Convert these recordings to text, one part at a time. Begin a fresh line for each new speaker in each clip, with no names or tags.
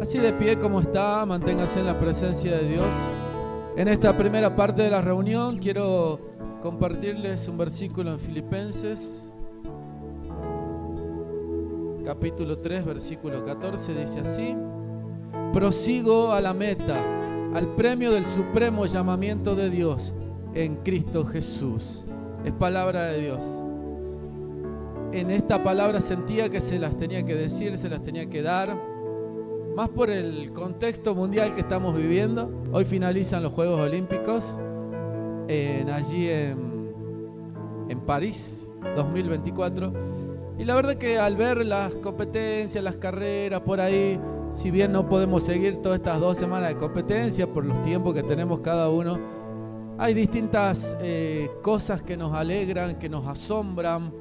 Así de pie como está, manténgase en la presencia de Dios. En esta primera parte de la reunión quiero compartirles un versículo en Filipenses, capítulo 3, versículo 14, dice así: prosigo a la meta, al premio del supremo llamamiento de Dios en Cristo Jesús. Es palabra de Dios. En esta palabra sentía que se las tenía que decir, se las tenía que dar, más por el contexto mundial que estamos viviendo. Hoy finalizan los Juegos Olímpicos allí en París 2024. Y la verdad que al ver las competencias, las carreras por ahí, si bien no podemos seguir todas estas 2 semanas de competencia por los tiempos que tenemos cada uno, hay distintas cosas que nos alegran, que nos asombran,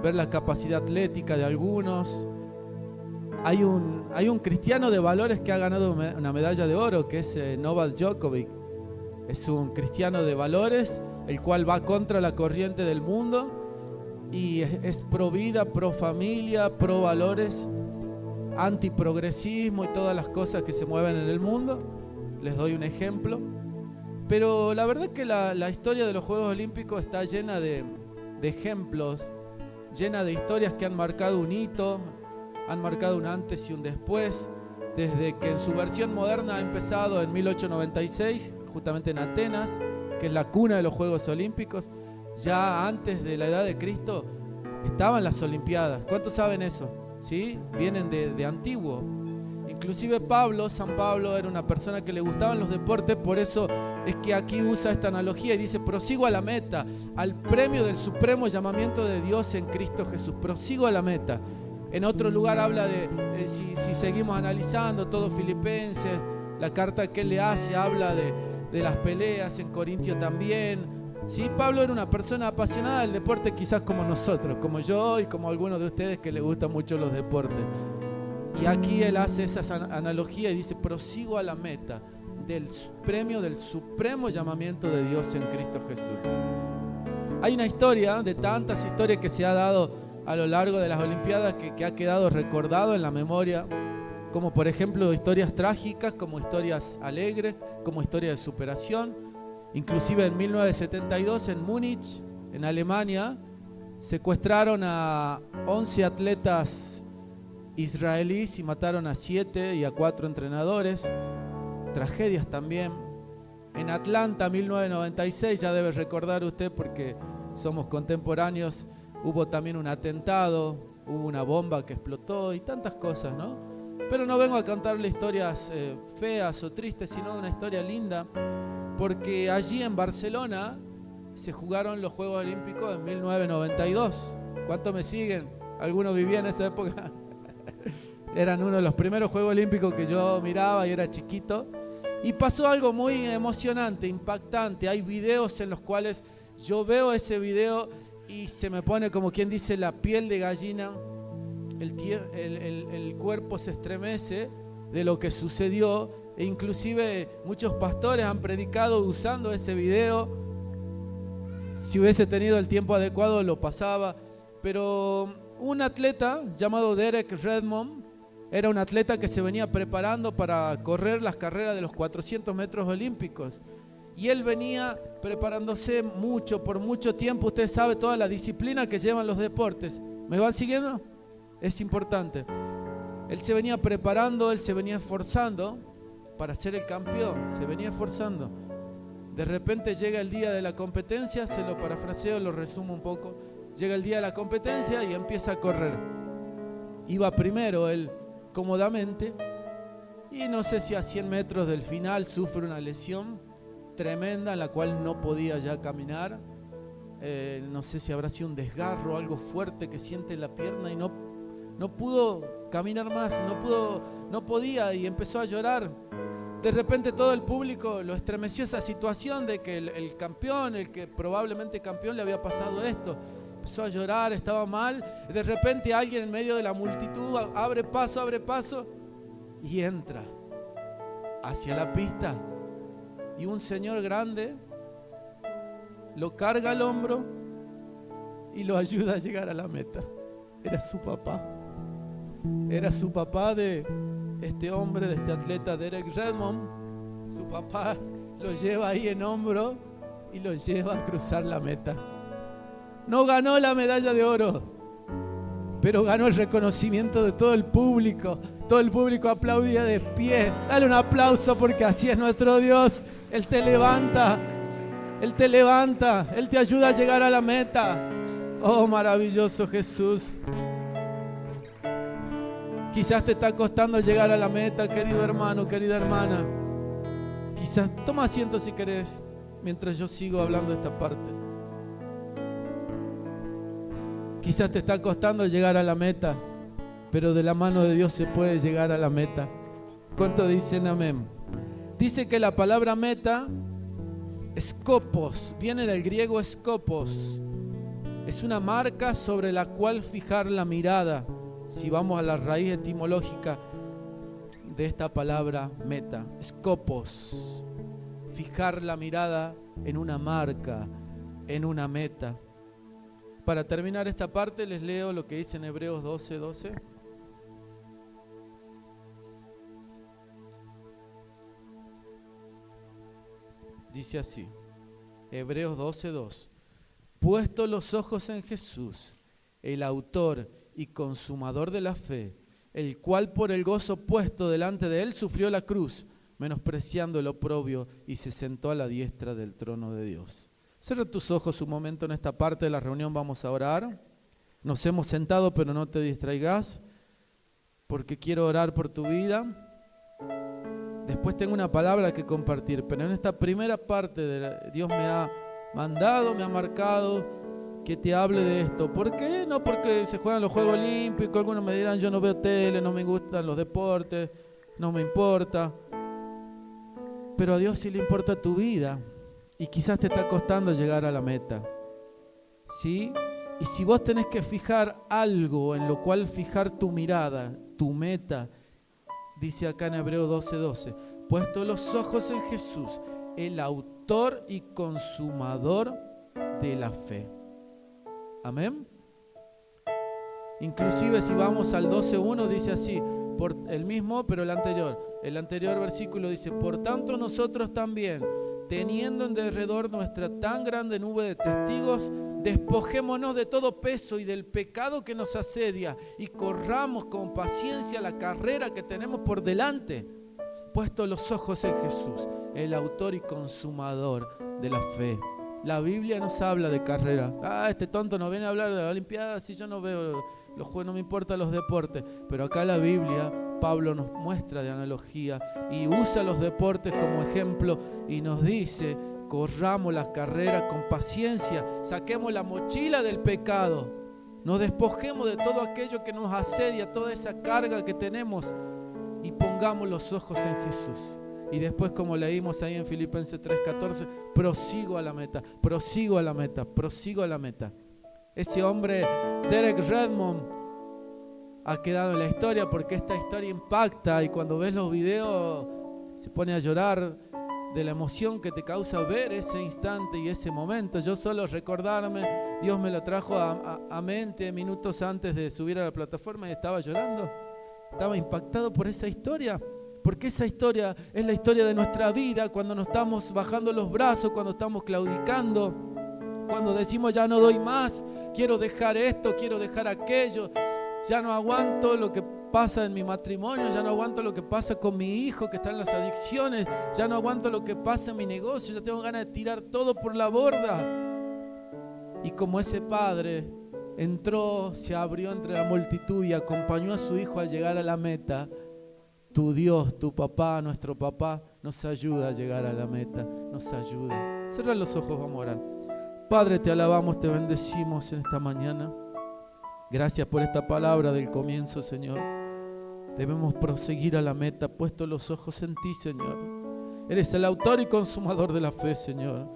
ver la capacidad atlética de algunos. Hay un cristiano de valores que ha ganado una medalla de oro, que es Novak Djokovic. Es un cristiano de valores, el cual va contra la corriente del mundo y es pro vida, pro familia, pro valores, antiprogresismo y todas las cosas que se mueven en el mundo. Les doy un ejemplo. Pero la verdad que la historia de los Juegos Olímpicos está llena de ejemplos, llena de historias que han marcado un hito, han marcado un antes y un después, desde que en su versión moderna ha empezado en 1896, justamente en Atenas, que es la cuna de los Juegos Olímpicos. Ya antes de la edad de Cristo estaban las Olimpiadas. ¿Cuántos saben eso? ¿Sí? Vienen de antiguo. Inclusive San Pablo era una persona que le gustaban los deportes, por eso es que aquí usa esta analogía y dice: prosigo a la meta, al premio del supremo llamamiento de Dios en Cristo Jesús. Prosigo a la meta. En otro lugar habla si seguimos analizando todo Filipenses, la carta que él le hace habla de las peleas, en Corintio también. Sí, Pablo era una persona apasionada del deporte, quizás como nosotros, como yo y como algunos de ustedes que les gustan mucho los deportes. Y aquí él hace esa analogía y dice: prosigo a la meta del premio del supremo llamamiento de Dios en Cristo Jesús. Hay una historia, de tantas historias que se ha dado a lo largo de las Olimpiadas, que ha quedado recordado en la memoria, como por ejemplo historias trágicas, como historias alegres, como historias de superación. Inclusive en 1972 en Múnich, en Alemania, secuestraron a 11 atletas israelíes y mataron a 7 y a 4 entrenadores. Tragedias también. En Atlanta, 1996, ya debe recordar usted porque somos contemporáneos, hubo también un atentado, hubo una bomba que explotó y tantas cosas, ¿no? Pero no vengo a contarle historias feas o tristes, sino una historia linda, porque allí en Barcelona se jugaron los Juegos Olímpicos en 1992. ¿Cuántos me siguen? ¿Alguno vivía en esa época? Eran uno de los primeros Juegos Olímpicos que yo miraba y era chiquito. Y pasó algo muy emocionante, impactante. Hay videos en los cuales yo veo ese video y se me pone, como quien dice, la piel de gallina. El cuerpo se estremece de lo que sucedió. E inclusive muchos pastores han predicado usando ese video. Si hubiese tenido el tiempo adecuado lo pasaba. Pero un atleta llamado Derek Redmond era un atleta que se venía preparando para correr las carreras de los 400 metros olímpicos. Y él venía preparándose por mucho tiempo. Usted sabe toda la disciplina que llevan los deportes. ¿Me van siguiendo? Es importante. Él se venía preparando, él se venía esforzando para ser el campeón. Se venía esforzando. De repente llega el día de la competencia, se lo parafraseo, lo resumo un poco. Llega el día de la competencia y empieza a correr. Iba primero él cómodamente y no sé si a 100 metros del final sufre una lesión tremenda en la cual no podía ya caminar. No sé si habrá sido un desgarro o algo fuerte que siente en la pierna y no pudo caminar más, no podía y empezó a llorar. De repente todo el público lo estremeció esa situación de que el campeón, el que probablemente campeón, le había pasado esto. Empezó a llorar, estaba mal. De repente alguien en medio de la multitud abre paso y entra hacia la pista. Y un señor grande lo carga al hombro y lo ayuda a llegar a la meta. Era su papá. Era su papá de este hombre, de este atleta Derek Redmond, su papá lo lleva ahí en hombro y lo lleva a cruzar la meta. No ganó la medalla de oro, pero ganó el reconocimiento de todo el público. Todo el público aplaudía de pie. Dale un aplauso porque así es nuestro Dios. Él te levanta, Él te levanta, Él te ayuda a llegar a la meta. Oh, maravilloso Jesús. Quizás te está costando llegar a la meta, querido hermano, querida hermana. Quizás, toma asiento si querés, mientras yo sigo hablando de estas partes. Quizás te está costando llegar a la meta, pero de la mano de Dios se puede llegar a la meta. ¿Cuánto dicen amén? Dice que la palabra meta, skopos, viene del griego skopos. Es una marca sobre la cual fijar la mirada. Si vamos a la raíz etimológica de esta palabra meta, skopos, fijar la mirada en una marca, en una meta. Para terminar esta parte les leo lo que dice en Hebreos 12:12. Dice así, Hebreos 12:2. Puesto los ojos en Jesús, el autor y consumador de la fe, el cual por el gozo puesto delante de él sufrió la cruz, menospreciando el oprobio, y se sentó a la diestra del trono de Dios. Cierra tus ojos un momento en esta parte de la reunión, vamos a orar. Nos hemos sentado, pero no te distraigas, porque quiero orar por tu vida. Después tengo una palabra que compartir, pero en esta primera parte Dios me ha mandado, me ha marcado que te hable de esto. ¿Por qué? No porque se juegan los Juegos Olímpicos, algunos me dirán yo no veo tele, no me gustan los deportes, no me importa. Pero a Dios sí le importa tu vida y quizás te está costando llegar a la meta. ¿Sí? Y si vos tenés que fijar algo en lo cual fijar tu mirada, tu meta, dice acá en Hebreos 12:12, puesto los ojos en Jesús, el autor y consumador de la fe. Amén. Inclusive si vamos al 12:1 dice así, por el mismo pero el anterior versículo dice, por tanto nosotros también, teniendo en derredor nuestra tan grande nube de testigos, despojémonos de todo peso y del pecado que nos asedia y corramos con paciencia la carrera que tenemos por delante, puesto los ojos en Jesús, el autor y consumador de la fe. La Biblia nos habla de carrera. Este tonto nos viene a hablar de la Olimpiada, si yo no veo los juegos, no me importan los deportes. Pero acá la Biblia, Pablo nos muestra de analogía y usa los deportes como ejemplo y nos dice, corramos la carrera con paciencia, saquemos la mochila del pecado, nos despojemos de todo aquello que nos asedia, toda esa carga que tenemos y pongamos los ojos en Jesús. Y después, como leímos ahí en Filipenses 3:14, prosigo a la meta, prosigo a la meta, prosigo a la meta. Ese hombre, Derek Redmond, ha quedado en la historia porque esta historia impacta y cuando ves los videos se pone a llorar de la emoción que te causa ver ese instante y ese momento. Yo solo recordarme, Dios me lo trajo a mente minutos antes de subir a la plataforma y estaba llorando. Estaba impactado por esa historia. Porque esa historia es la historia de nuestra vida, cuando nos estamos bajando los brazos, cuando estamos claudicando, cuando decimos ya no doy más, quiero dejar esto, quiero dejar aquello, ya no aguanto lo que pasa en mi matrimonio, ya no aguanto lo que pasa con mi hijo que está en las adicciones, ya no aguanto lo que pasa en mi negocio, ya tengo ganas de tirar todo por la borda. Y como ese padre entró, se abrió entre la multitud y acompañó a su hijo a llegar a la meta, tu Dios, tu papá, nuestro papá, nos ayuda a llegar a la meta, nos ayuda. Cierra los ojos, vamos a orar. Padre, te alabamos, te bendecimos en esta mañana. Gracias por esta palabra del comienzo, Señor. Debemos proseguir a la meta, puesto los ojos en ti, Señor. Eres el autor y consumador de la fe, Señor.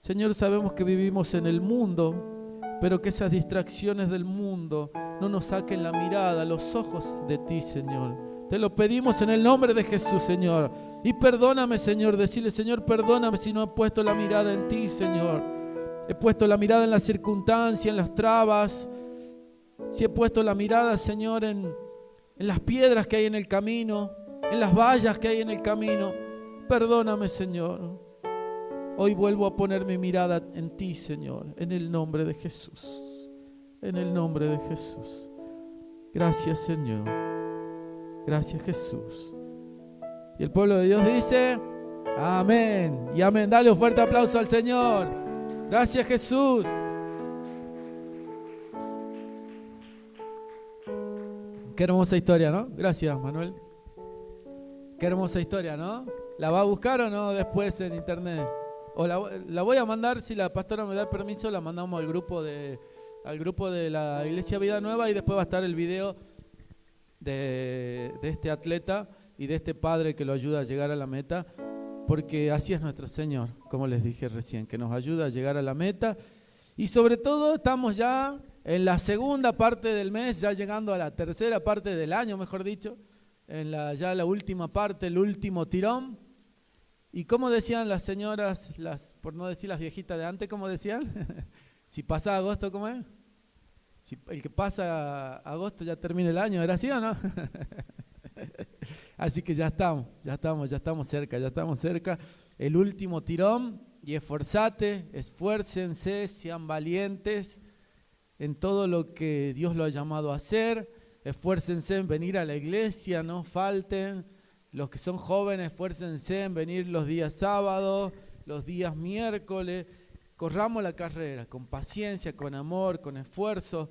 Señor, sabemos que vivimos en el mundo, pero que esas distracciones del mundo no nos saquen la mirada, los ojos de ti, Señor. Te lo pedimos en el nombre de Jesús, Señor. Y perdóname, Señor. Decirle, Señor, perdóname si no he puesto la mirada en ti, Señor. He puesto la mirada en las circunstancias, en las trabas. Si he puesto la mirada, Señor, en en las piedras que hay en el camino, en las vallas que hay en el camino. Perdóname, Señor. Hoy vuelvo a poner mi mirada en ti, Señor, en el nombre de Jesús. En el nombre de Jesús. Gracias, Señor. Gracias, Jesús. Y el pueblo de Dios dice, amén y amén. Dale un fuerte aplauso al Señor. Gracias, Jesús. Qué hermosa historia, ¿no? Gracias, Manuel. Qué hermosa historia, ¿no? ¿La va a buscar o no después en internet? O la voy a mandar, si la pastora me da permiso, la mandamos al grupo de la Iglesia Vida Nueva, y después va a estar el video de este atleta y de este padre que lo ayuda a llegar a la meta, porque así es nuestro Señor, como les dije recién, que nos ayuda a llegar a la meta. Y sobre todo estamos ya en la segunda parte del mes, ya llegando a la tercera parte del año, mejor dicho, ya la última parte, el último tirón. Y como decían las señoras, por no decir las viejitas de antes, ¿cómo decían? Si pasa agosto, ¿cómo es? Si el que pasa agosto ya termina el año, ¿era así o no? Así que ya estamos cerca. El último tirón, y esfuércense, sean valientes en todo lo que Dios lo ha llamado a hacer. Esfuércense en venir a la iglesia, no falten. Los que son jóvenes, esfuércense en venir los días sábados, los días miércoles. Corramos la carrera con paciencia, con amor, con esfuerzo.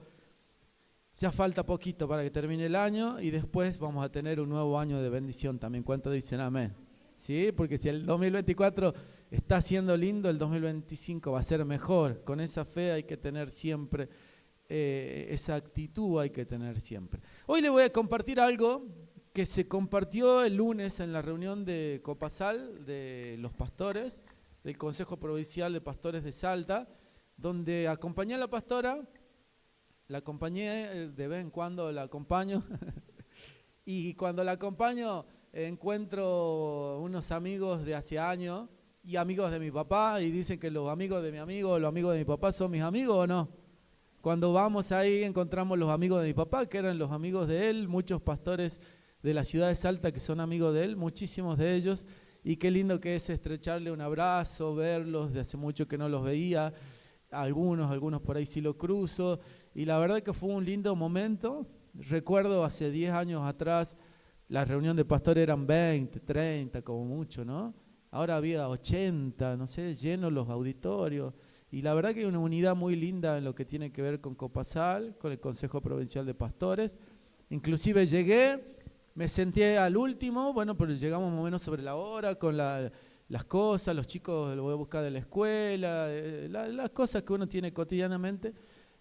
Ya falta poquito para que termine el año y después vamos a tener un nuevo año de bendición también. ¿Cuántos dicen amén? ¿Sí? Porque si el 2024 está siendo lindo, el 2025 va a ser mejor. Con esa fe hay que tener siempre, esa actitud hay que tener siempre. Hoy le voy a compartir algo que se compartió el lunes en la reunión de Copasal, de los pastores, del Consejo Provincial de Pastores de Salta, donde acompañé a la pastora, la acompañé, de vez en cuando la acompaño, y cuando la acompaño encuentro unos amigos de hace años y amigos de mi papá, y dicen que los amigos de mi amigo, los amigos de mi papá son mis amigos, ¿o no? Cuando vamos ahí encontramos los amigos de mi papá, que eran los amigos de él, muchos pastores de la ciudad de Salta que son amigos de él, muchísimos de ellos, y qué lindo que es estrecharle un abrazo, verlos, de hace mucho que no los veía, algunos por ahí sí lo cruzo, y la verdad que fue un lindo momento. Recuerdo hace 10 años atrás, la reunión de pastores eran 20, 30 como mucho, ¿no? Ahora había 80, no sé, llenos los auditorios, y la verdad que hay una unidad muy linda en lo que tiene que ver con Copasal, con el Consejo Provincial de Pastores. Inclusive llegué, me senté al último, bueno, pero llegamos más o menos sobre la hora con las cosas, los chicos los voy a buscar de la escuela, las cosas que uno tiene cotidianamente.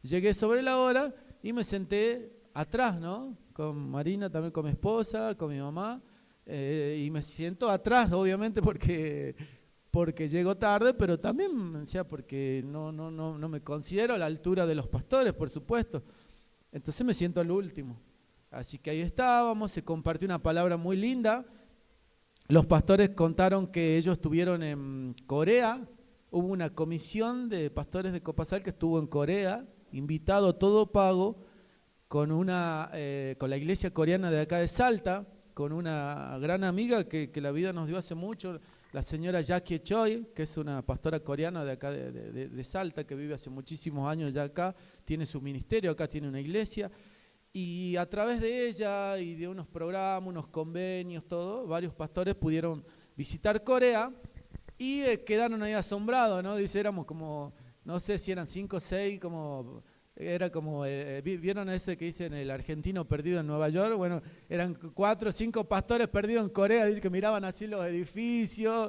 Llegué sobre la hora y me senté atrás, ¿no? Con Marina, también con mi esposa, con mi mamá, y me siento atrás, obviamente, porque llego tarde, pero también, o sea, porque no me considero a la altura de los pastores, por supuesto. Entonces me siento al último. Así que ahí estábamos, se compartió una palabra muy linda. Los pastores contaron que ellos estuvieron en Corea. Hubo una comisión de pastores de Copasal que estuvo en Corea, invitado todo pago, con la iglesia coreana de acá de Salta, con una gran amiga que la vida nos dio hace mucho, la señora Jackie Choi, que es una pastora coreana de acá de Salta, que vive hace muchísimos años ya acá, tiene su ministerio, acá tiene una iglesia. Y a través de ella y de unos programas, unos convenios, todo, varios pastores pudieron visitar Corea y quedaron ahí asombrados, ¿no? Dice, éramos como, no sé si eran 5 o 6, era como, ¿vieron ese que dicen el argentino perdido en Nueva York? Bueno, eran 4 o 5 pastores perdidos en Corea, dice que miraban así los edificios,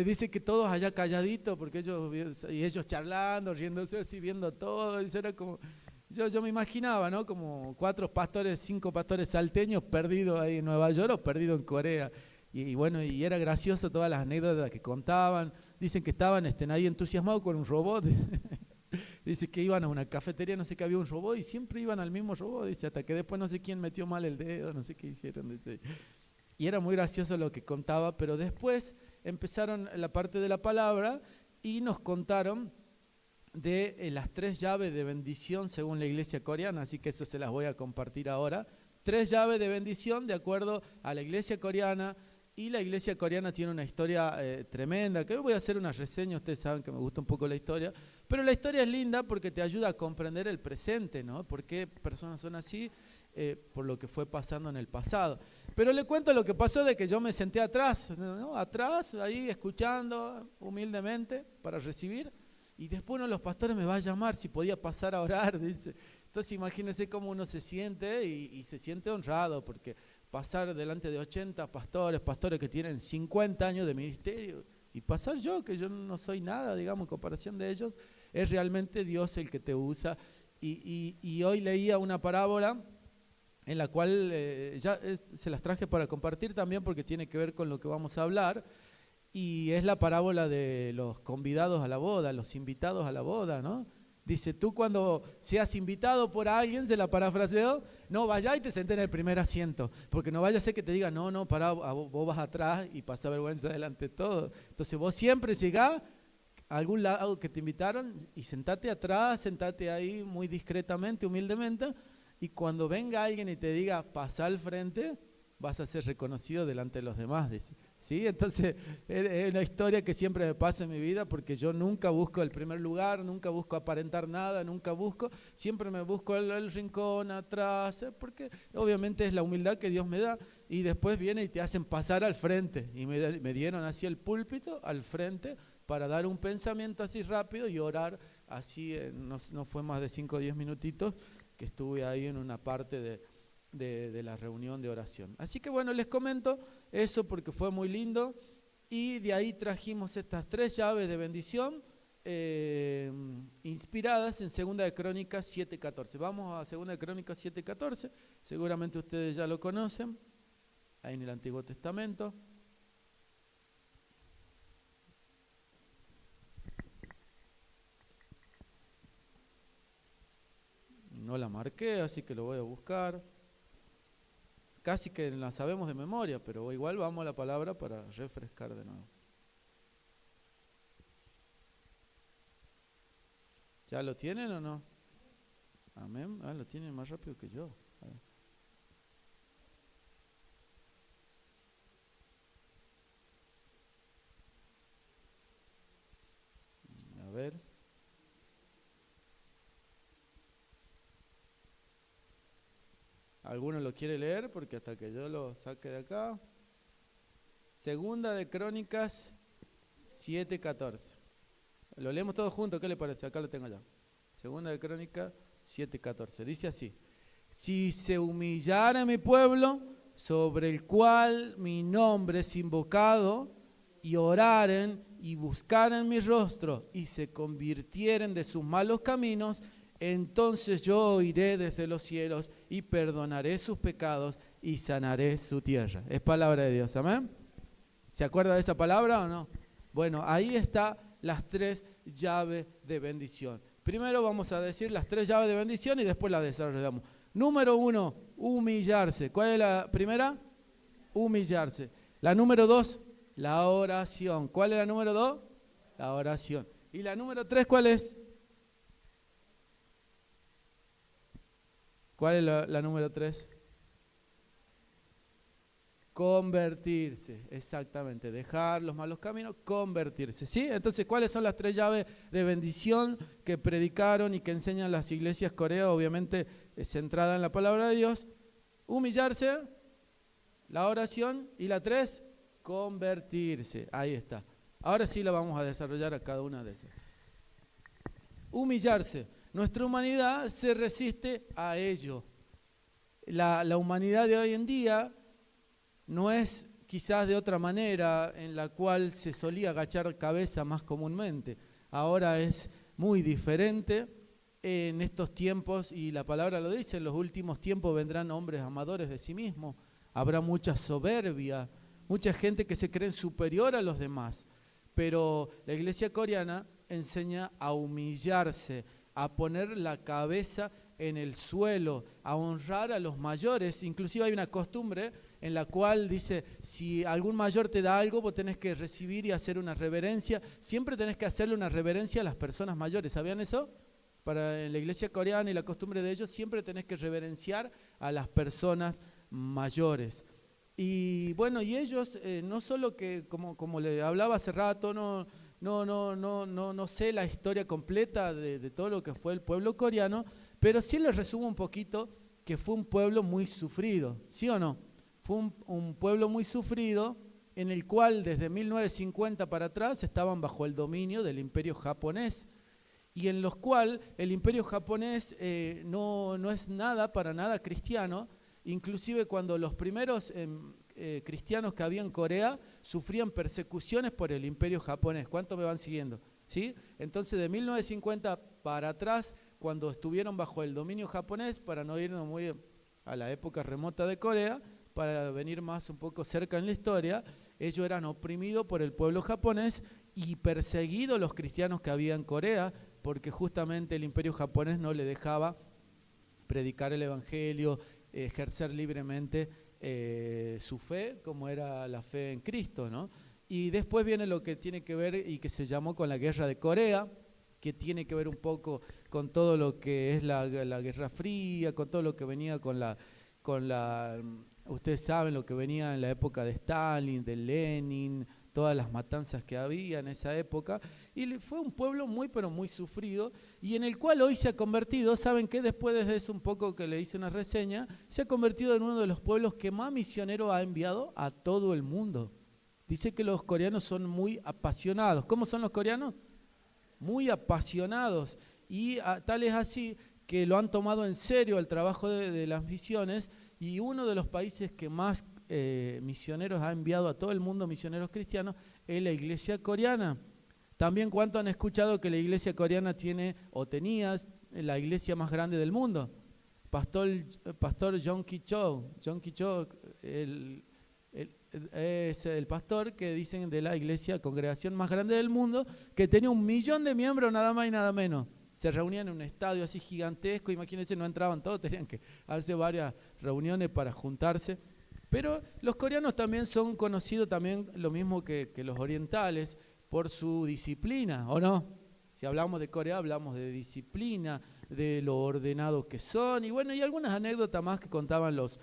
dice que todos allá calladitos, porque ellos charlando, riéndose así, viendo todo, dice, era como... Yo me imaginaba, ¿no? Como 5 pastores salteños perdidos ahí en Nueva York o perdidos en Corea. Y bueno, y era gracioso todas las anécdotas que contaban. Dicen que estaban ahí entusiasmados con un robot. Dice que iban a una cafetería, no sé qué, había un robot y siempre iban al mismo robot. Dice, hasta que después no sé quién metió mal el dedo, no sé qué hicieron. Dice. Y era muy gracioso lo que contaba, pero después empezaron la parte de la palabra y nos contaron de las 3 llaves de bendición según la iglesia coreana, así que eso se las voy a compartir ahora 3 llaves de bendición de acuerdo a la iglesia coreana. Y la iglesia coreana tiene una historia tremenda, que hoy voy a hacer una reseña, ustedes saben que me gusta un poco la historia, pero la historia es linda porque te ayuda a comprender el presente, ¿no? Por qué personas son así, por lo que fue pasando en el pasado. Pero le cuento lo que pasó de que yo me senté atrás, ¿no? Atrás, ahí escuchando humildemente para recibir, y después uno de los pastores me va a llamar si podía pasar a orar, dice. Entonces imagínense cómo uno se siente y se siente honrado, porque pasar delante de 80 pastores que tienen 50 años de ministerio, y pasar yo, que yo no soy nada, digamos, en comparación de ellos, es realmente Dios el que te usa. Y hoy leía una parábola en la cual se las traje para compartir también porque tiene que ver con lo que vamos a hablar, y es la parábola de los convidados a la boda, los invitados a la boda, ¿no? Dice, tú cuando seas invitado por alguien, se la parafraseo, no vayas y te sentés en el primer asiento, porque no vaya a ser que te diga, no, pará, vos vas atrás y pasa vergüenza delante de todo. Entonces vos siempre llegás a algún lado que te invitaron y sentate atrás, sentate ahí muy discretamente, humildemente, y cuando venga alguien y te diga, pasa al frente, vas a ser reconocido delante de los demás, dice. ¿Sí? Entonces es una historia que siempre me pasa en mi vida, porque yo nunca busco el primer lugar, nunca busco aparentar nada, siempre me busco el rincón atrás, porque obviamente es la humildad que Dios me da, y después viene y te hacen pasar al frente, y me dieron así el púlpito al frente para dar un pensamiento así rápido y orar así, no fue más de 5 o 10 minutitos que estuve ahí en una parte de la reunión de oración. Así que bueno, les comento eso porque fue muy lindo, y de ahí trajimos estas 3 llaves de bendición inspiradas en 2 de Crónicas 7:14. Vamos a 2 de Crónicas 7:14, seguramente ustedes ya lo conocen, ahí en el Antiguo Testamento. No la marqué, así que lo voy a buscar. Casi que la sabemos de memoria, pero igual vamos a la palabra para refrescar de nuevo. ¿Ya lo tienen o no? Amén. Lo tienen más rápido que yo. A ver. ¿Alguno lo quiere leer? Porque hasta que yo lo saque de acá. 2 de Crónicas 7:14. Lo leemos todos juntos, ¿qué le parece? Acá lo tengo ya. 2 de Crónicas 7:14. Dice así: si se humillara mi pueblo, sobre el cual mi nombre es invocado, y oraren y buscaren mi rostro, y se convirtieren de sus malos caminos, entonces yo oiré desde los cielos y perdonaré sus pecados y sanaré su tierra. Es palabra de Dios, amén. ¿Se acuerda de esa palabra o no? Bueno, ahí está las 3 llaves de bendición. Primero vamos a decir las 3 llaves de bendición y después las desarrollamos. Número 1, humillarse. ¿Cuál es la primera? Humillarse. La número 2, la oración. ¿Cuál es la número 2? La oración. ¿Y la número 3 cuál es? ¿Cuál es la número 3? Convertirse, exactamente, dejar los malos caminos, convertirse, ¿sí? Entonces, ¿cuáles son las 3 llaves de bendición que predicaron y que enseñan las iglesias coreanas? Obviamente, centrada en la palabra de Dios. Humillarse, la oración, y la 3, convertirse. Ahí está. Ahora sí la vamos a desarrollar a cada una de esas. Humillarse. Nuestra humanidad se resiste a ello. La humanidad de hoy en día no es quizás de otra manera en la cual se solía agachar cabeza más comúnmente. Ahora es muy diferente en estos tiempos, y la palabra lo dice, en los últimos tiempos vendrán hombres amadores de sí mismos, habrá mucha soberbia, mucha gente que se cree superior a los demás. Pero la iglesia coreana enseña a humillarse, a poner la cabeza en el suelo, a honrar a los mayores. Inclusive hay una costumbre en la cual dice, si algún mayor te da algo, vos tenés que recibir y hacer una reverencia. Siempre tenés que hacerle una reverencia a las personas mayores. ¿Sabían eso? en la iglesia coreana y la costumbre de ellos, siempre tenés que reverenciar a las personas mayores. Y bueno, y ellos no solo que, como le hablaba hace rato, no sé la historia completa de todo lo que fue el pueblo coreano, pero sí les resumo un poquito que fue un pueblo muy sufrido, ¿sí o no? Fue un pueblo muy sufrido en el cual desde 1950 para atrás estaban bajo el dominio del imperio japonés, y en los cuales el imperio japonés no es para nada cristiano. Inclusive cuando los primeros cristianos que había en Corea sufrían persecuciones por el imperio japonés. ¿Cuántos me van siguiendo? ¿Sí? Entonces de 1950 para atrás, cuando estuvieron bajo el dominio japonés, para no irnos muy a la época remota de Corea, para venir más un poco cerca en la historia, ellos eran oprimidos por el pueblo japonés y perseguidos los cristianos que había en Corea, porque justamente el imperio japonés no le dejaba predicar el evangelio, ejercer libremente su fe, como era la fe en Cristo, ¿no? Y después viene lo que tiene que ver y que se llamó con la guerra de Corea, que tiene que ver un poco con todo lo que es la Guerra Fría, con todo lo que venía con la ustedes saben lo que venía en la época de Stalin, de Lenin, todas las matanzas que había en esa época, y fue un pueblo muy pero muy sufrido, y en el cual hoy se ha convertido, ¿saben qué? Después de eso un poco que le hice una reseña, se ha convertido en uno de los pueblos que más misioneros ha enviado a todo el mundo. Dice que los coreanos son muy apasionados. ¿Cómo son los coreanos? Muy apasionados, y tal es así que lo han tomado en serio el trabajo de las misiones, y uno de los países que más misioneros ha enviado a todo el mundo, misioneros cristianos, es la iglesia coreana. También, ¿cuánto han escuchado que la iglesia coreana tiene o tenía la iglesia más grande del mundo? Pastor John Ki-cho. John Ki-cho es el pastor que dicen de la iglesia, congregación más grande del mundo, que tenía 1 millón de miembros, nada más y nada menos. Se reunían en un estadio así gigantesco, imagínense, no entraban todos, tenían que hacer varias reuniones para juntarse. Pero los coreanos también son conocidos, también lo mismo que los orientales, por su disciplina, ¿o no? Si hablamos de Corea, hablamos de disciplina, de lo ordenado que son, y bueno, y algunas anécdotas más que contaban los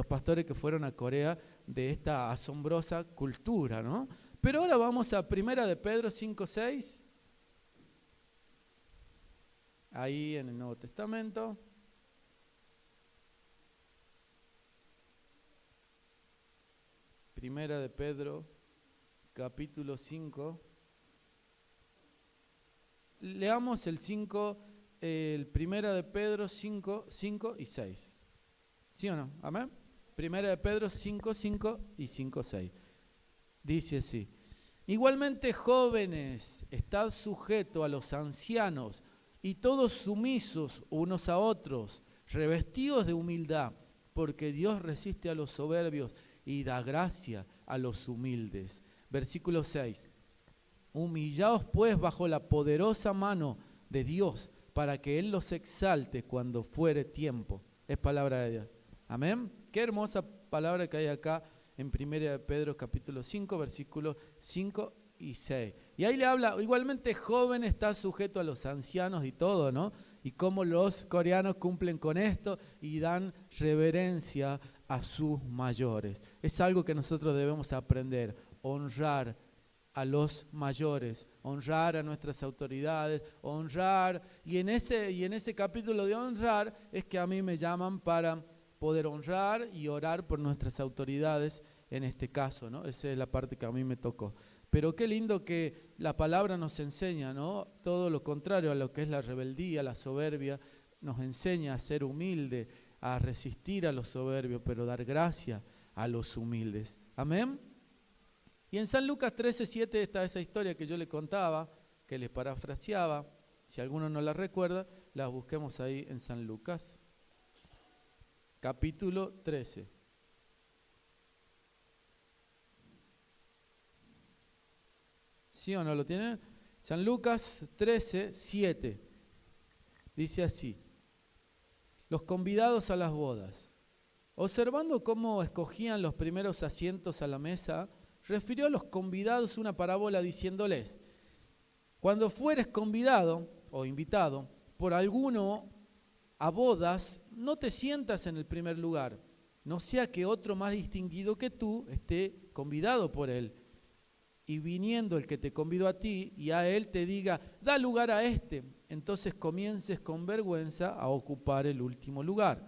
pastores que fueron a Corea de esta asombrosa cultura, ¿no? Pero ahora vamos a 1 de Pedro 5:6, ahí en el Nuevo Testamento. Primera de Pedro, capítulo 5. Leamos el 5, el Primera de Pedro 5, 5 y 6. ¿Sí o no? Amén. Primera de Pedro 5, 5 y 5, 6. Dice así: igualmente, jóvenes, estad sujetos a los ancianos y todos sumisos unos a otros, revestidos de humildad, porque Dios resiste a los soberbios y da gracia a los humildes. Versículo 6. Humillaos pues bajo la poderosa mano de Dios, para que Él los exalte cuando fuere tiempo. Es palabra de Dios. Amén. Qué hermosa palabra que hay acá en 1 de Pedro capítulo 5, versículos 5 y 6. Y ahí le habla, igualmente joven está sujeto a los ancianos y todo, ¿no? Y cómo los coreanos cumplen con esto y dan reverencia a sus mayores. Es algo que nosotros debemos aprender, honrar a los mayores, honrar a nuestras autoridades, honrar, y en ese capítulo de honrar es que a mí me llaman para poder honrar y orar por nuestras autoridades en este caso, ¿no? Esa es la parte que a mí me tocó. Pero qué lindo que la palabra nos enseña, ¿no? Todo lo contrario a lo que es la rebeldía, la soberbia, nos enseña a ser humilde, a resistir a los soberbios, pero dar gracia a los humildes. Amén. Y en San Lucas 13:7 está esa historia que yo le contaba, que le parafraseaba. Si alguno no la recuerda, la busquemos ahí en San Lucas, capítulo 13. ¿Sí o no lo tienen? San Lucas 13:7. Dice así: los convidados a las bodas, observando cómo escogían los primeros asientos a la mesa, refirió a los convidados una parábola diciéndoles: cuando fueres convidado o invitado por alguno a bodas, no te sientas en el primer lugar, no sea que otro más distinguido que tú esté convidado por él. Y viniendo el que te convidó a ti y a él te diga, da lugar a este, entonces comiences con vergüenza a ocupar el último lugar.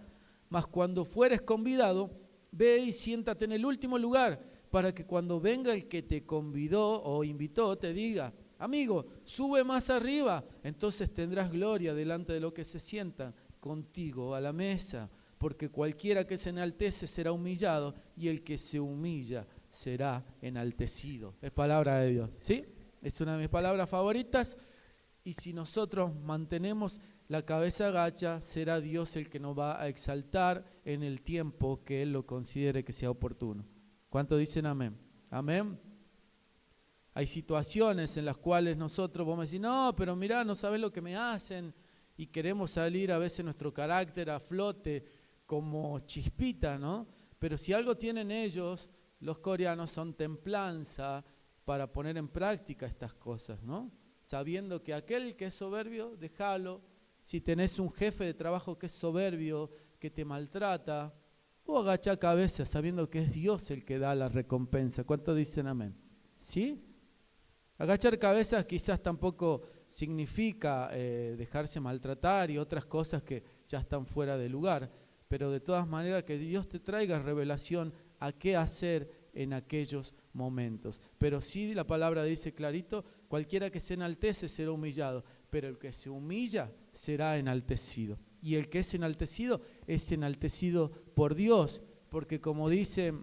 Mas cuando fueres convidado, ve y siéntate en el último lugar, para que cuando venga el que te convidó o invitó, te diga, amigo, sube más arriba, entonces tendrás gloria delante de los que se sientan contigo a la mesa, porque cualquiera que se enaltece será humillado, y el que se humilla será enaltecido. Es palabra de Dios, ¿sí? Es una de mis palabras favoritas, y si nosotros mantenemos la cabeza gacha, será Dios el que nos va a exaltar en el tiempo que Él lo considere que sea oportuno. ¿Cuántos dicen amén? Amén. Hay situaciones en las cuales nosotros vamos a decir, no, pero mirá, no sabes lo que me hacen, y queremos salir a veces nuestro carácter a flote como chispita, ¿no? Pero si algo tienen ellos, los coreanos, son templanza para poner en práctica estas cosas, ¿no? Sabiendo que aquel que es soberbio, déjalo. Si tenés un jefe de trabajo que es soberbio, que te maltrata, vos agachá cabeza sabiendo que es Dios el que da la recompensa. ¿Cuántos dicen amén? ¿Sí? Agachar cabezas quizás tampoco significa dejarse maltratar y otras cosas que ya están fuera de lugar, pero de todas maneras que Dios te traiga revelación a qué hacer en aquellos momentos. Pero sí, la palabra dice clarito, cualquiera que se enaltece será humillado, pero el que se humilla será enaltecido. Y el que es enaltecido por Dios, porque como dice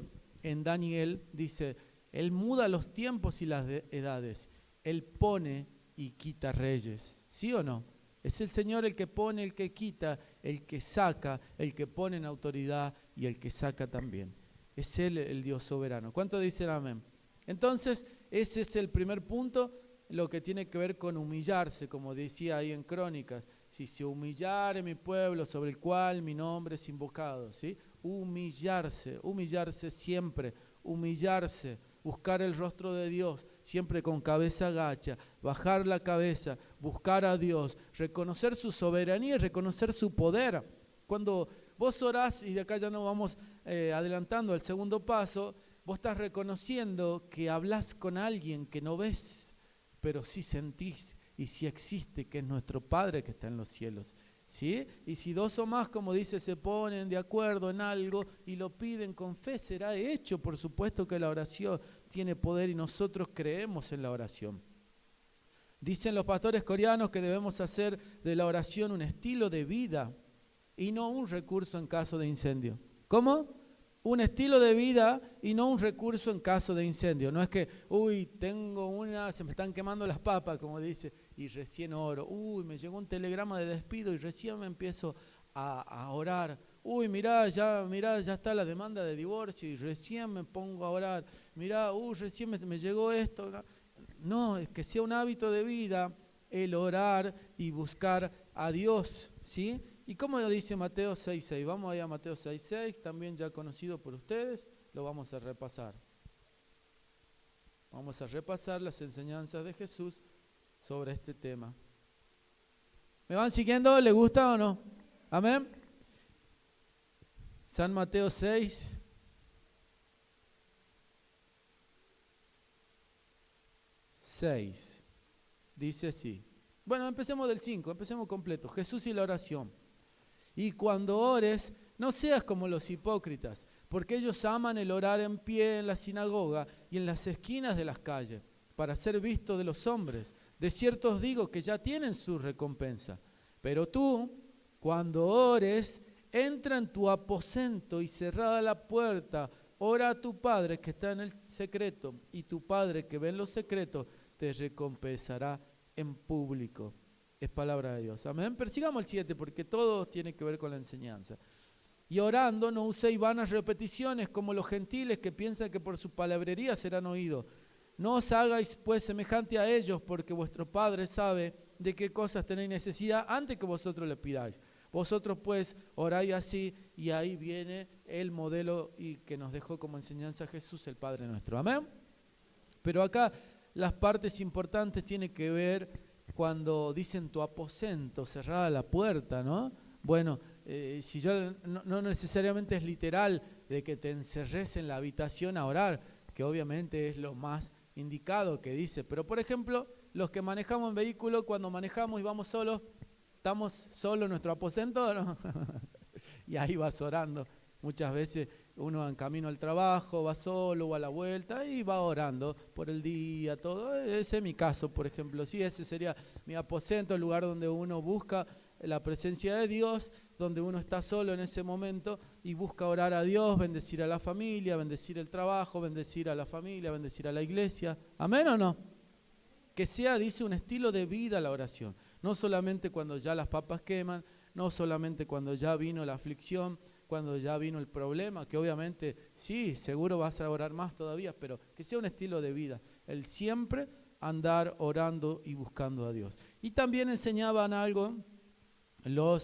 en Daniel, dice, Él muda los tiempos y las edades, Él pone y quita reyes, ¿sí o no? Es el Señor el que pone, el que quita, el que saca, el que pone en autoridad y el que saca también. Es Él el Dios soberano. ¿Cuántos dicen amén? Entonces, ese es el primer punto, lo que tiene que ver con humillarse, como decía ahí en Crónicas. Si se humillare mi pueblo sobre el cual mi nombre es invocado, ¿sí? Humillarse siempre, humillarse, buscar el rostro de Dios, siempre con cabeza gacha, bajar la cabeza, buscar a Dios, reconocer su soberanía y reconocer su poder. Cuando vos orás, y de acá ya nos vamos adelantando al segundo paso, vos estás reconociendo que hablás con alguien que no ves, pero sí sentís y sí existe, que es nuestro Padre que está en los cielos. ¿Sí? Y si dos o más, como dice, se ponen de acuerdo en algo y lo piden con fe, será hecho. Por supuesto que la oración tiene poder y nosotros creemos en la oración. Dicen los pastores coreanos que debemos hacer de la oración un estilo de vida y no un recurso en caso de incendio. ¿Cómo? Un estilo de vida y no un recurso en caso de incendio. No es que, se me están quemando las papas, como dice, y recién oro. Me llegó un telegrama de despido y recién me empiezo a orar. Mirá, ya está la demanda de divorcio y recién me pongo a orar. Mirá, recién me llegó esto. No, es que sea un hábito de vida el orar y buscar a Dios, ¿sí? ¿Y cómo lo dice Mateo 6:6? Vamos allá a Mateo 6:6, también ya conocido por ustedes, lo vamos a repasar. Vamos a repasar las enseñanzas de Jesús sobre este tema. ¿Me van siguiendo? ¿Le gusta o no? Amén. San Mateo 6. Dice así. Bueno, empecemos del 5, empecemos completo. Jesús y la oración. Y cuando ores, no seas como los hipócritas, porque ellos aman el orar en pie en la sinagoga y en las esquinas de las calles, para ser vistos de los hombres. De cierto os digo que ya tienen su recompensa. Pero tú, cuando ores, entra en tu aposento y cerrada la puerta, ora a tu Padre que está en el secreto, y tu Padre que ve en los secretos te recompensará en público. Es palabra de Dios. Amén. Pero sigamos el 7 porque todo tiene que ver con la enseñanza. Y orando no uséis vanas repeticiones como los gentiles que piensan que por su palabrería serán oídos. No os hagáis pues semejante a ellos, porque vuestro Padre sabe de qué cosas tenéis necesidad antes que vosotros le pidáis. Vosotros pues oráis así, y ahí viene el modelo y que nos dejó como enseñanza Jesús, el Padre nuestro. Amén. Pero acá las partes importantes tienen que ver cuando dicen tu aposento, cerrada la puerta, ¿no? Bueno, si yo no necesariamente es literal de que te encerres en la habitación a orar, que obviamente es lo más indicado que dice, pero por ejemplo, los que manejamos en vehículo, cuando manejamos y vamos solos, estamos solos en nuestro aposento, ¿no? Y ahí vas orando. Muchas veces uno en camino al trabajo va solo o a la vuelta y va orando por el día, todo. Ese es mi caso, por ejemplo. Sí, ese sería mi aposento, el lugar donde uno busca la presencia de Dios, donde uno está solo en ese momento y busca orar a Dios, bendecir a la familia, bendecir el trabajo, bendecir a la familia, bendecir a la iglesia. ¿Amén o no? Que sea, dice, un estilo de vida la oración. No solamente cuando ya las papas queman, no solamente cuando ya vino la aflicción, cuando ya vino el problema, que obviamente sí, seguro vas a orar más todavía, pero que sea un estilo de vida. El siempre andar orando y buscando a Dios. Y también enseñaban algo el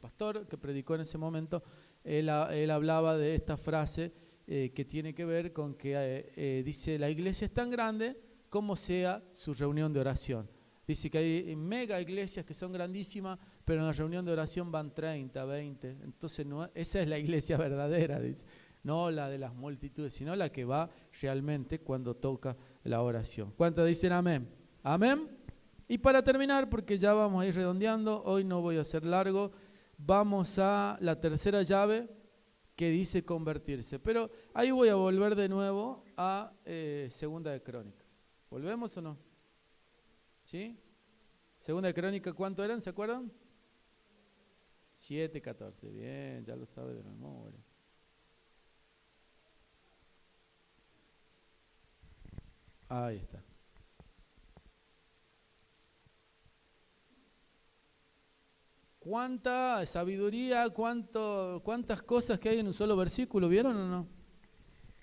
pastor que predicó en ese momento, él hablaba de esta frase que tiene que ver con que dice, la iglesia es tan grande como sea su reunión de oración. Dice que hay mega iglesias que son grandísimas, pero en la reunión de oración van 30, 20. Entonces no, esa es la iglesia verdadera, dice. No la de las multitudes, sino la que va realmente cuando toca la oración. ¿Cuántos dicen amén? Amén. Y para terminar, porque ya vamos a ir redondeando, hoy no voy a hacer largo, vamos a la tercera llave que dice convertirse. Pero ahí voy a volver de nuevo a Segunda de Crónicas. ¿Volvemos o no? ¿Sí? Segunda de Crónicas, ¿cuánto eran? ¿Se acuerdan? 7:14. Bien, ya lo sabe de memoria. Ahí está. ¿Cuánta sabiduría, cuántas cosas que hay en un solo versículo? ¿Vieron o no?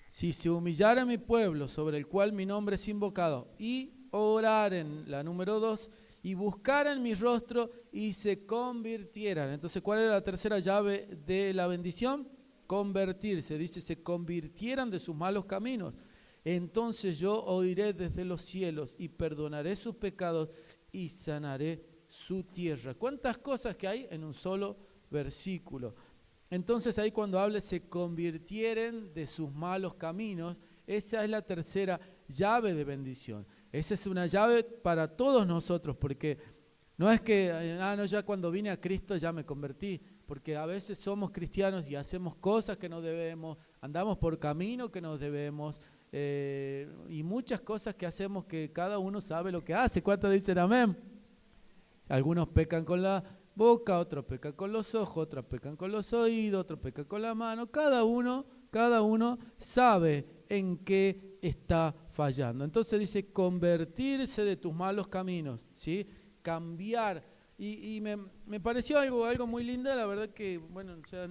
Si se humillara mi pueblo, sobre el cual mi nombre es invocado, y oraren, la número 2, y buscaran mi rostro y se convirtieran. Entonces, ¿cuál era la tercera llave de la bendición? Convertirse. Dice, se convirtieran de sus malos caminos. Entonces yo oiré desde los cielos y perdonaré sus pecados y sanaré su tierra. ¿Cuántas cosas que hay en un solo versículo? Entonces ahí cuando habla se convirtieren de sus malos caminos, esa es la tercera llave de bendición. Esa es una llave para todos nosotros, porque no es que, no, ya cuando vine a Cristo ya me convertí, porque a veces somos cristianos y hacemos cosas que no debemos, andamos por camino que no debemos, y muchas cosas que hacemos que cada uno sabe lo que hace. ¿Cuántos dicen amén? Algunos pecan con la boca, otros pecan con los ojos, otros pecan con los oídos, otros pecan con la mano. Cada uno sabe en qué está fallando. Entonces dice, convertirse de tus malos caminos, ¿sí? Cambiar. Y me pareció algo muy lindo, la verdad que, bueno, o sea,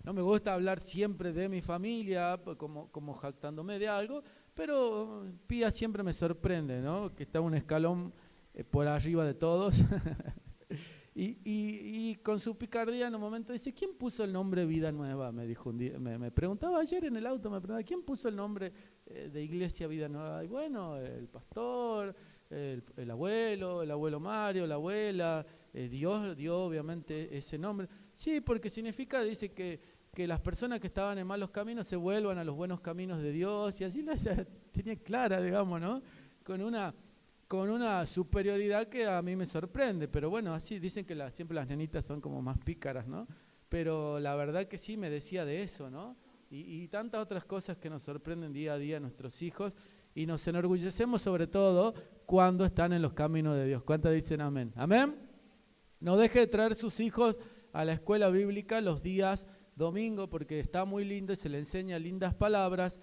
no me gusta hablar siempre de mi familia, como jactándome de algo, pero Pía siempre me sorprende, ¿no? Que está un escalón por arriba de todos. y con su picardía en un momento dice, ¿quién puso el nombre Vida Nueva? Me dijo un día, me preguntaba ayer en el auto, me preguntaba, ¿quién puso el nombre de Iglesia Vida Nueva? Y bueno, el pastor, el abuelo Mario, la abuela, Dios dio obviamente ese nombre. Sí, porque significa, dice que las personas que estaban en malos caminos se vuelvan a los buenos caminos de Dios, y así la tenía clara, digamos, ¿no? Con una superioridad que a mí me sorprende, pero bueno, así dicen que siempre las nenitas son como más pícaras, ¿no? Pero la verdad que sí me decía de eso, ¿no? Y tantas otras cosas que nos sorprenden día a día a nuestros hijos, y nos enorgullecemos sobre todo cuando están en los caminos de Dios. ¿Cuántos dicen amén? ¿Amén? No deje de traer sus hijos a la escuela bíblica los días domingo, porque está muy lindo y se le enseña lindas palabras,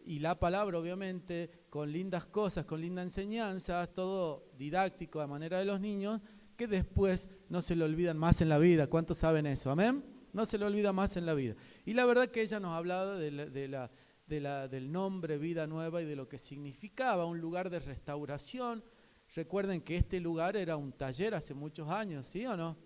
y la palabra obviamente con lindas cosas, con lindas enseñanzas, todo didáctico a manera de los niños, que después no se le olvidan más en la vida. ¿Cuántos saben eso? ¿Amén? No se le olvida más en la vida. Y la verdad que ella nos ha hablado del nombre Vida Nueva y de lo que significaba un lugar de restauración. Recuerden que este lugar era un taller hace muchos años, ¿sí o no?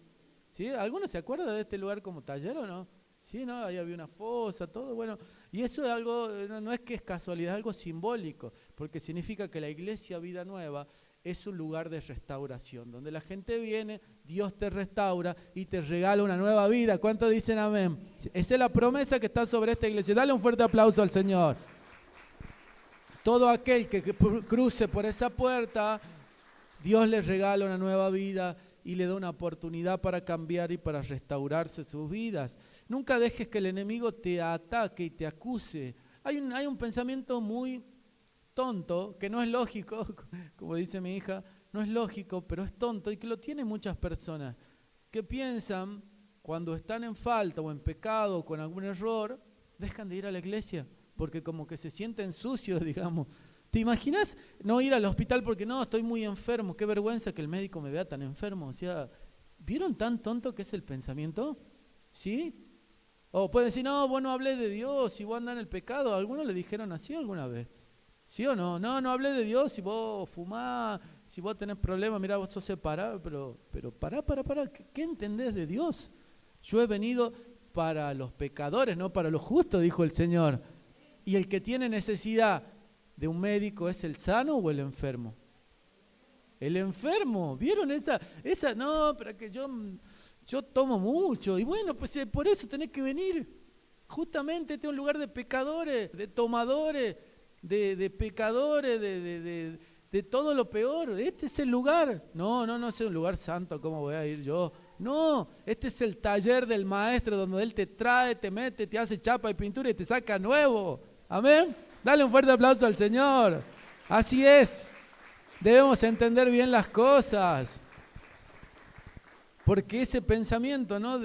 ¿Sí? ¿Alguno se acuerda de este lugar como taller o no? Sí, ¿no? Ahí había una fosa, todo, bueno. Y eso es algo, no es que es casualidad, es algo simbólico, porque significa que la iglesia Vida Nueva es un lugar de restauración, donde la gente viene, Dios te restaura y te regala una nueva vida. ¿Cuántos dicen amén? Esa es la promesa que está sobre esta iglesia. Dale un fuerte aplauso al Señor. Todo aquel que cruce por esa puerta, Dios le regala una nueva vida y le da una oportunidad para cambiar y para restaurarse sus vidas. Nunca dejes que el enemigo te ataque y te acuse. Hay un pensamiento muy tonto, que no es lógico, como dice mi hija, no es lógico, pero es tonto y que lo tienen muchas personas, que piensan cuando están en falta o en pecado o con algún error, dejan de ir a la iglesia, porque como que se sienten sucios, digamos. ¿Te imaginas no ir al hospital porque no, estoy muy enfermo? Qué vergüenza que el médico me vea tan enfermo. O sea, ¿vieron tan tonto que es el pensamiento? ¿Sí? O pueden decir, no, vos no hablé de Dios, si vos andás en el pecado. ¿Algunos le dijeron así alguna vez? ¿Sí o no? No, no hablé de Dios, si vos fumás, si vos tenés problemas, mirá, vos sos separado, pero pará. ¿Qué entendés de Dios? Yo he venido para los pecadores, no para los justos, dijo el Señor. Y el que tiene necesidad de un médico, ¿es el sano o el enfermo? El enfermo, ¿vieron esa? No, pero que yo tomo mucho. Y bueno, pues por eso tenés que venir. Justamente este es un lugar de pecadores, de tomadores, de pecadores, de todo lo peor. Este es el lugar. No es un lugar santo, ¿cómo voy a ir yo? No, este es el taller del maestro donde él te trae, te mete, te hace chapa y pintura y te saca nuevo. Amén. Dale un fuerte aplauso al Señor. Así es. Debemos entender bien las cosas. Porque ese pensamiento, ¿no?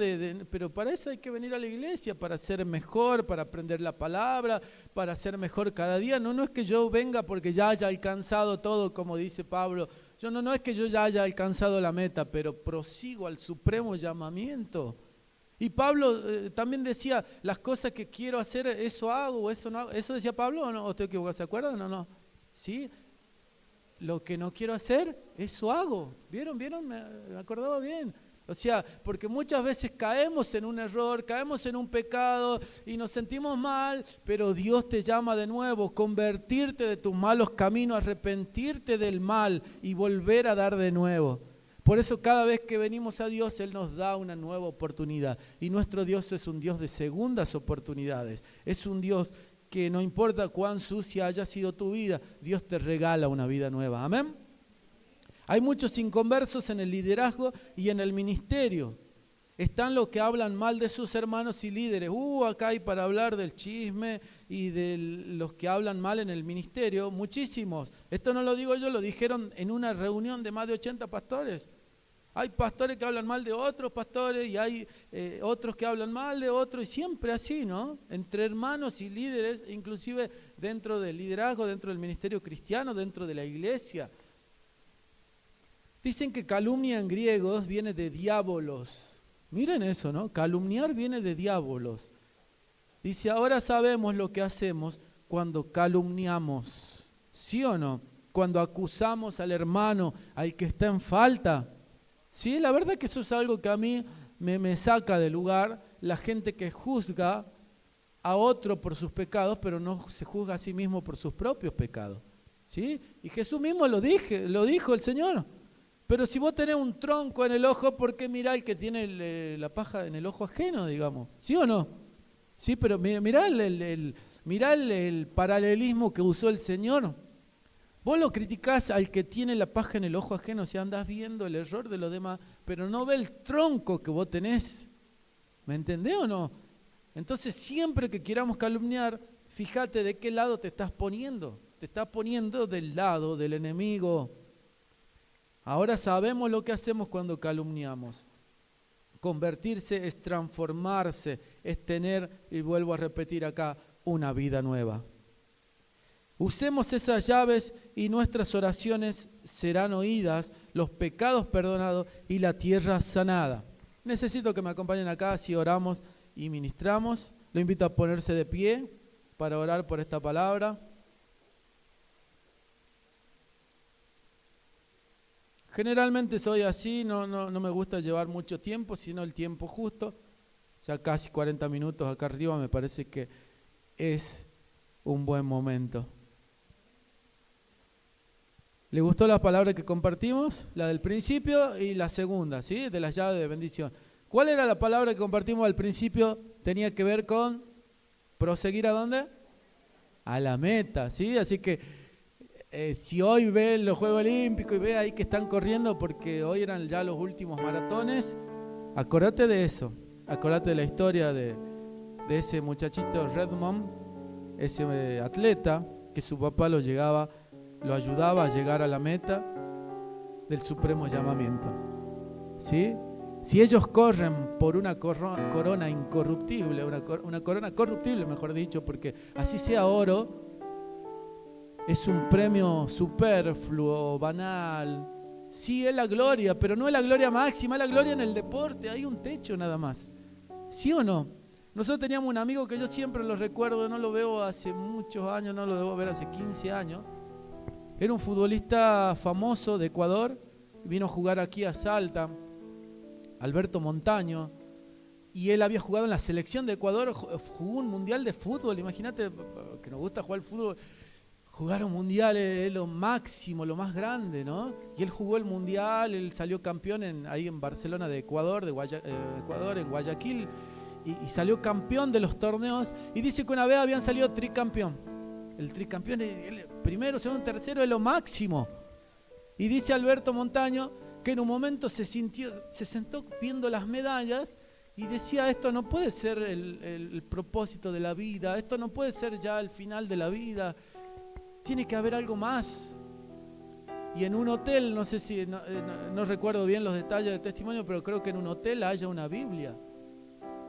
Pero para eso hay que venir a la iglesia, para ser mejor, para aprender la palabra, para ser mejor cada día. No es que yo venga porque ya haya alcanzado todo, como dice Pablo. No es que yo ya haya alcanzado la meta, pero prosigo al supremo llamamiento. Y Pablo también decía, las cosas que quiero hacer, eso hago o eso no hago. ¿Eso decía Pablo o no? ¿O estoy equivocado? ¿Se acuerdan o no? ¿Sí? Lo que no quiero hacer, eso hago. ¿Vieron? Me acordaba bien. O sea, porque muchas veces caemos en un error, caemos en un pecado y nos sentimos mal, pero Dios te llama de nuevo, convertirte de tus malos caminos, arrepentirte del mal y volver a dar de nuevo. Por eso cada vez que venimos a Dios, Él nos da una nueva oportunidad. Y nuestro Dios es un Dios de segundas oportunidades. Es un Dios que no importa cuán sucia haya sido tu vida, Dios te regala una vida nueva. Amén. Hay muchos inconversos en el liderazgo y en el ministerio. Están los que hablan mal de sus hermanos y líderes. Acá hay para hablar del chisme y de los que hablan mal en el ministerio, muchísimos. Esto no lo digo yo, lo dijeron en una reunión de más de 80 pastores. Hay pastores que hablan mal de otros pastores y hay otros que hablan mal de otros, y siempre así, ¿no? Entre hermanos y líderes, inclusive dentro del liderazgo, dentro del ministerio cristiano, dentro de la iglesia. Dicen que calumnia en griego viene de diabolos. Miren eso, ¿no? Calumniar viene de diabolos. Dice, ahora sabemos lo que hacemos cuando calumniamos. ¿Sí o no? Cuando acusamos al hermano, al que está en falta. Sí, la verdad que eso es algo que a mí me saca de lugar. La gente que juzga a otro por sus pecados, pero no se juzga a sí mismo por sus propios pecados. ¿Sí? Y Jesús mismo lo dijo el Señor. Pero si vos tenés un tronco en el ojo, ¿por qué mirá el que tiene la paja en el ojo ajeno, digamos? ¿Sí o no? Sí, pero mirá el paralelismo que usó el Señor. Vos lo criticás al que tiene la paja en el ojo ajeno, o sea, andás viendo el error de los demás, pero no ve el tronco que vos tenés. ¿Me entendés o no? Entonces, siempre que queramos calumniar, fíjate de qué lado te estás poniendo. Te estás poniendo del lado del enemigo. Ahora sabemos lo que hacemos cuando calumniamos. Convertirse es transformarse, es tener, y vuelvo a repetir acá, una vida nueva. Usemos esas llaves y nuestras oraciones serán oídas, los pecados perdonados y la tierra sanada. Necesito que me acompañen acá si oramos y ministramos. Lo invito a ponerse de pie para orar por esta palabra. Generalmente soy así, no me gusta llevar mucho tiempo, sino el tiempo justo. ya casi 40 minutos acá arriba, me parece que es un buen momento. ¿Le gustó la palabra que compartimos? La del principio y la segunda, ¿sí? De las llaves de bendición. ¿Cuál era la palabra que compartimos al principio? Tenía que ver con proseguir ¿a dónde? A la meta, ¿sí? Así que si hoy ven los Juegos Olímpicos y ve ahí que están corriendo, porque hoy eran ya los últimos maratones, acordate de eso. Acordate de la historia de ese muchachito Redmond, ese atleta que su papá lo ayudaba a llegar a la meta del supremo llamamiento. ¿Sí? Si ellos corren por una corona incorruptible, una corona corruptible, mejor dicho, porque así sea oro, es un premio superfluo, banal. Sí, es la gloria, pero no es la gloria máxima, es la gloria en el deporte, hay un techo nada más. ¿Sí o no? Nosotros teníamos un amigo que yo siempre lo recuerdo, no lo veo hace muchos años, no lo debo ver hace 15 años. Era un futbolista famoso de Ecuador, vino a jugar aquí a Salta, Alberto Montaño, y él había jugado en la selección de Ecuador, jugó un mundial de fútbol. Imagínate que nos gusta jugar el fútbol, jugar un mundial es lo máximo, lo más grande, ¿no? Y él jugó el mundial, él salió campeón ahí en Barcelona de Ecuador, Ecuador, en Guayaquil, y salió campeón de los torneos, y dice que una vez habían salido tricampeón. El tricampeón, el primero, segundo, tercero es lo máximo. Y dice Alberto Montaño que en un momento se sentó viendo las medallas y decía, esto no puede ser el propósito de la vida, esto no puede ser ya el final de la vida, tiene que haber algo más. Y en un hotel, no sé si, no recuerdo bien los detalles del testimonio, pero creo que en un hotel haya una Biblia.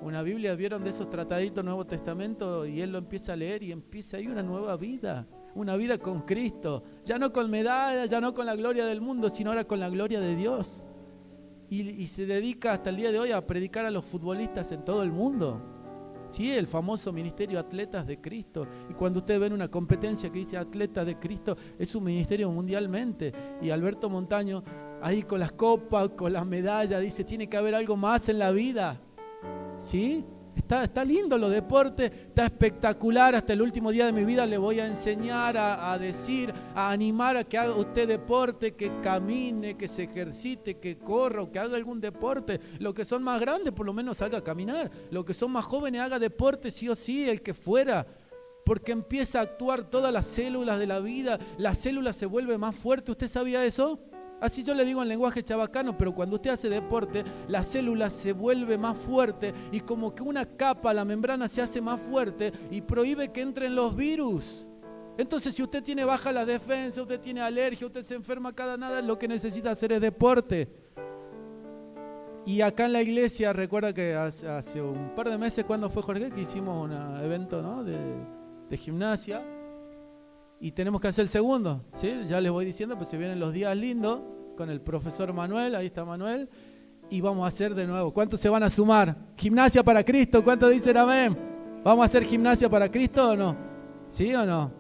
Una Biblia, ¿vieron de esos trataditos Nuevo Testamento? Y él lo empieza a leer y empieza ahí una nueva vida. Una vida con Cristo. Ya no con medallas, ya no con la gloria del mundo, sino ahora con la gloria de Dios. Y se dedica hasta el día de hoy a predicar a los futbolistas en todo el mundo. Sí, el famoso ministerio Atletas de Cristo. Y cuando ustedes ven una competencia que dice Atletas de Cristo, es un ministerio mundialmente. Y Alberto Montaño, ahí con las copas, con las medallas, dice, tiene que haber algo más en la vida. ¿Sí? Está lindo los deportes, está espectacular. Hasta el último día de mi vida le voy a enseñar a decir, a animar a que haga usted deporte, que camine, que se ejercite, que corra o que haga algún deporte. Los que son más grandes por lo menos haga caminar. Los que son más jóvenes haga deporte sí o sí, el que fuera. Porque empieza a actuar todas las células de la vida, la célula se vuelve más fuerte. ¿Usted sabía eso? Así yo le digo en lenguaje chabacano, pero cuando usted hace deporte, la célula se vuelve más fuerte y como que una capa, la membrana se hace más fuerte y prohíbe que entren los virus. Entonces, si usted tiene baja la defensa, usted tiene alergia, usted se enferma cada nada, lo que necesita hacer es deporte. Y acá en la iglesia, recuerda que hace un par de meses, cuando fue Jorge, que hicimos un evento, ¿no? de gimnasia. Y tenemos que hacer el segundo, ¿sí? Ya les voy diciendo, pues se vienen los días lindos con el profesor Manuel, ahí está Manuel, y vamos a hacer de nuevo. ¿Cuántos se van a sumar? Gimnasia para Cristo, ¿cuántos dicen amén? ¿Vamos a hacer gimnasia para Cristo o no? ¿Sí o no?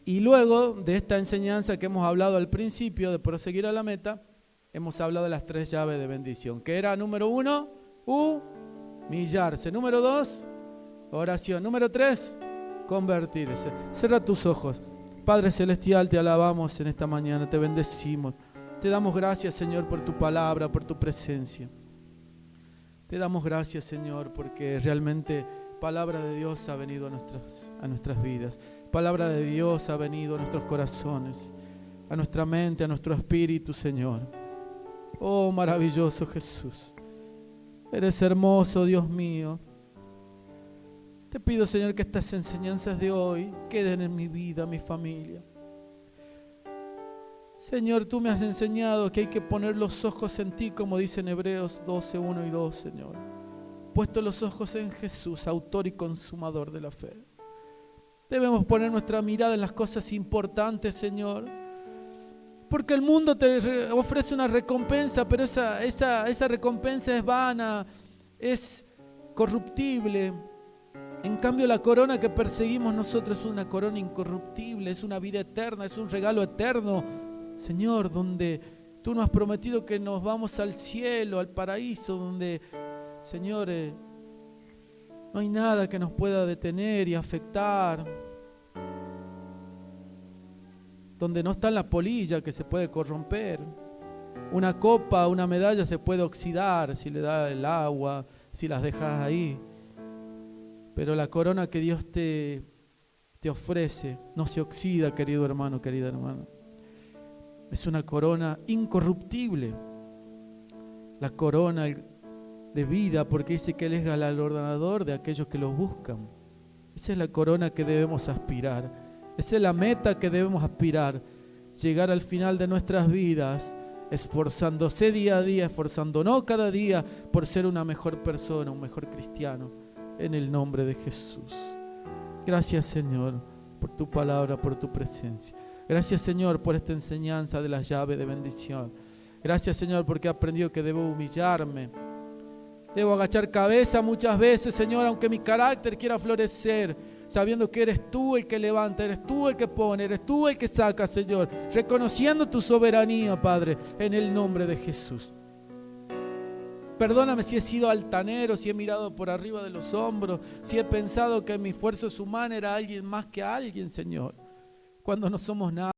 Y luego de esta enseñanza que hemos hablado al principio, de proseguir a la meta, hemos hablado de las 3 llaves de bendición, que era número 1, humillarse. Número 2, oración. Número 3, convertirse. Cierra tus ojos. Padre Celestial, te alabamos en esta mañana, te bendecimos. Te damos gracias, Señor, por tu palabra, por tu presencia. Te damos gracias, Señor, porque realmente palabra de Dios ha venido a nuestras vidas. Palabra de Dios ha venido a nuestros corazones, a nuestra mente, a nuestro espíritu, Señor. Oh, maravilloso Jesús. Eres hermoso, Dios mío. Te pido, Señor, que estas enseñanzas de hoy queden en mi vida, mi familia. Señor, tú me has enseñado que hay que poner los ojos en ti, como dice en Hebreos 12, 1 y 2, Señor. Puesto los ojos en Jesús, autor y consumador de la fe. Debemos poner nuestra mirada en las cosas importantes, Señor. Porque el mundo te ofrece una recompensa, pero esa recompensa es vana, es corruptible. En cambio, la corona que perseguimos nosotros es una corona incorruptible, es una vida eterna, es un regalo eterno, Señor, donde tú nos has prometido que nos vamos al cielo, al paraíso, donde, Señor, No hay nada que nos pueda detener y afectar. Donde no está la polilla que se puede corromper. Una copa, una medalla se puede oxidar si le da el agua, si las dejas ahí. Pero la corona que Dios te ofrece no se oxida, querido hermano, querida hermana. Es una corona incorruptible. La corona de vida, porque dice que Él es galardonador de aquellos que los buscan. Esa es la corona que debemos aspirar. Esa es la meta que debemos aspirar. Llegar al final de nuestras vidas esforzándose día a día, esforzándonos cada día por ser una mejor persona, un mejor cristiano, en el nombre de Jesús. Gracias, Señor, por tu palabra, por tu presencia. Gracias, Señor, por esta enseñanza de la llave de bendición. Gracias, Señor, porque he aprendido que debo humillarme. Debo agachar cabeza muchas veces, Señor, aunque mi carácter quiera florecer, sabiendo que eres tú el que levanta, eres tú el que pone, eres tú el que saca, Señor, reconociendo tu soberanía, Padre, en el nombre de Jesús. Perdóname si he sido altanero, si he mirado por arriba de los hombros, si he pensado que mi fuerza humana era alguien más que alguien, Señor, cuando no somos nada.